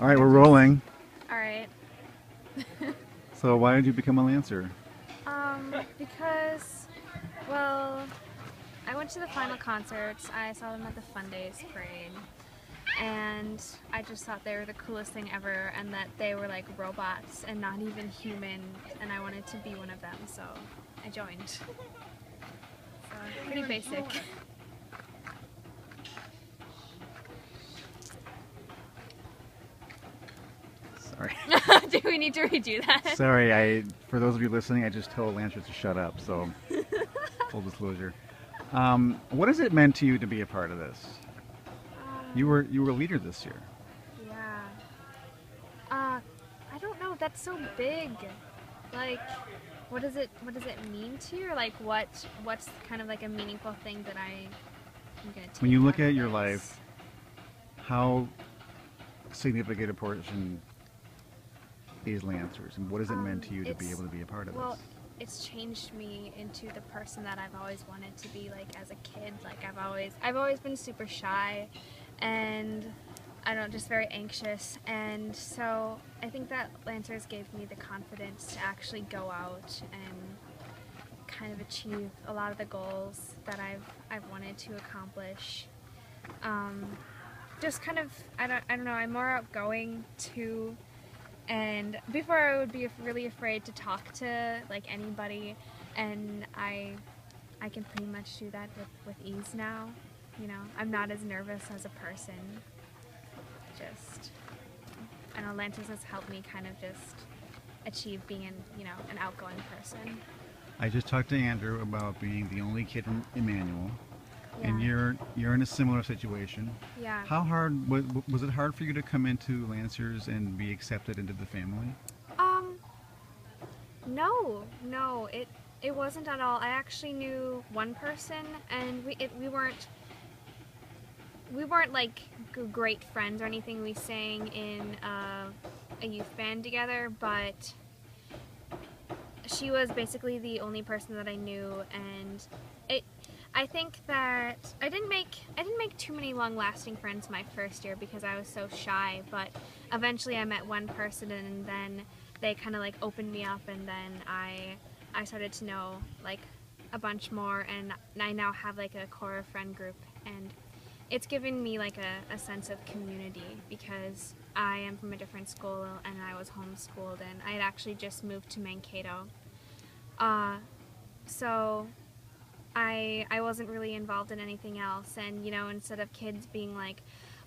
All right, we're rolling. All right. So why did you become a Lancer? Because, well, I went to the final concerts. I saw them at the Fun Days parade, and I just thought they were the coolest thing ever, and that they were like robots and not even human, and I wanted to be one of them, so I joined. So, pretty basic. Sorry. Do we need to redo that? Sorry, for those of you listening, I just told Lancers to shut up, so full disclosure. What has it meant to you to be a part of this? You were a leader this year. Yeah. I don't know. That's so big. Like, what does it mean to you? Or like, what's kind of like a meaningful thing that I'm gonna take? When you look out of at your this? life, how significant a portion is Lancers, and what has it meant to you to be It's able to be a part of well, this? it's changed me into the person that I've always wanted to be. Like as a kid, like I've always been super shy, and I don't know, just very anxious. And so I think that Lancers gave me the confidence to actually go out and kind of achieve a lot of the goals that I've wanted to accomplish. Um, just kind of I don't know. I'm more outgoing too. And before I would be really afraid to talk to like anybody, and I can pretty much do that with ease now. You know, I'm not as nervous as a person. Just I know Lances has helped me kind of just achieve being an outgoing person. I just talked to Andrew about being the only kid from Emmanuel, and Yeah. you're in a similar situation. Yeah. How hard was it hard for you to come into Lancers and be accepted into the family? Um. No. It wasn't at all. I actually knew one person, and we weren't like great friends or anything. We sang in a youth band together, but she was basically the only person that I knew, and it. I think that I didn't make too many long-lasting friends my first year because I was so shy. But eventually, I met one person, and then they kind of like opened me up, and then I started to know like a bunch more, and I now have like a core friend group, and it's given me like a sense of community because I am from a different school and I was homeschooled, and I had actually just moved to Mankato. Uh, so I wasn't really involved in anything else, and instead of kids being like,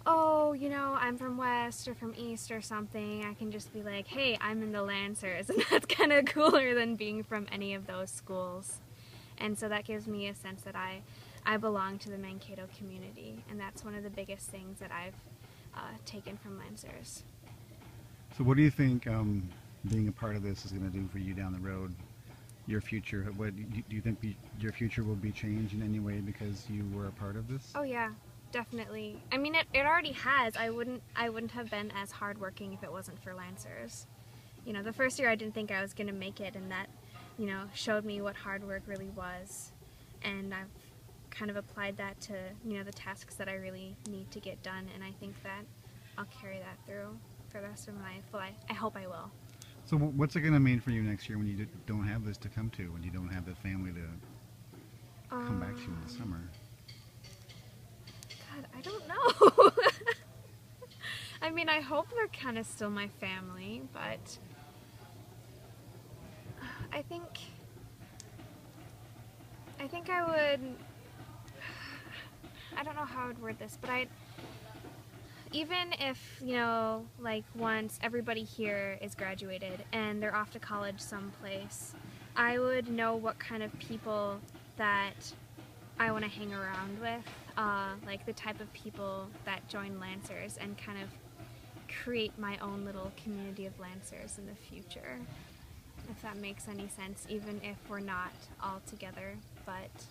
oh, I'm from West or from East or something, I can just be like, hey, I'm in the Lancers, and that's kind of cooler than being from any of those schools. And so that gives me a sense that I belong to the Mankato community, and that's one of the biggest things that I've taken from Lancers. So, what do you think being a part of this is going to do for you down the road? Your future? What do you think your future will be changed in any way because you were a part of this? Oh yeah, definitely. I mean, it already has. I wouldn't have been as hardworking if it wasn't for Lancers. The first year I didn't think I was gonna make it, and that, showed me what hard work really was, and I've kind of applied that to the tasks that I really need to get done, and I think that I'll carry that through for the rest of my life. Well, I hope I will. So, what's it going to mean for you next year when you don't have this to come to, when you don't have the family to come back to you in the summer? God, I don't know. I mean, I hope they're kind of still my family, but I think I think I would. I don't know how I would word this, but even if like once everybody here is graduated and they're off to college someplace, I would know what kind of people that I want to hang around with, like the type of people that join Lancers, and kind of create my own little community of Lancers in the future, if that makes any sense, even if we're not all together. But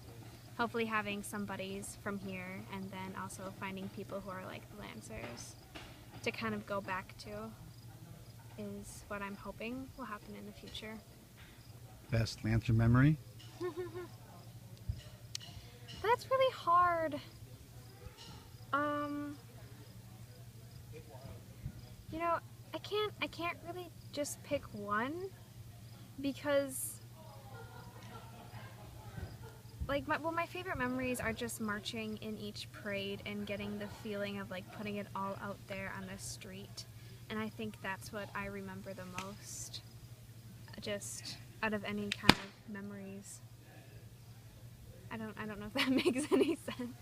hopefully having some buddies from here, and then also finding people who are like the Lancers to kind of go back to, is what I'm hoping will happen in the future. Best Lancer memory? That's really hard. Um, You know, I can't really just pick one because like my favorite memories are just marching in each parade and getting the feeling of like putting it all out there on the street. And I think that's what I remember the most, just out of any kind of memories. I don't know if that makes any sense.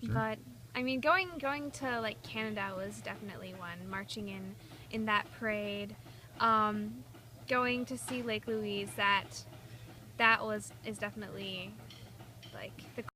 Sure. But I mean, going to like Canada was definitely one. Marching in that parade, going to see Lake Louise, that is definitely like the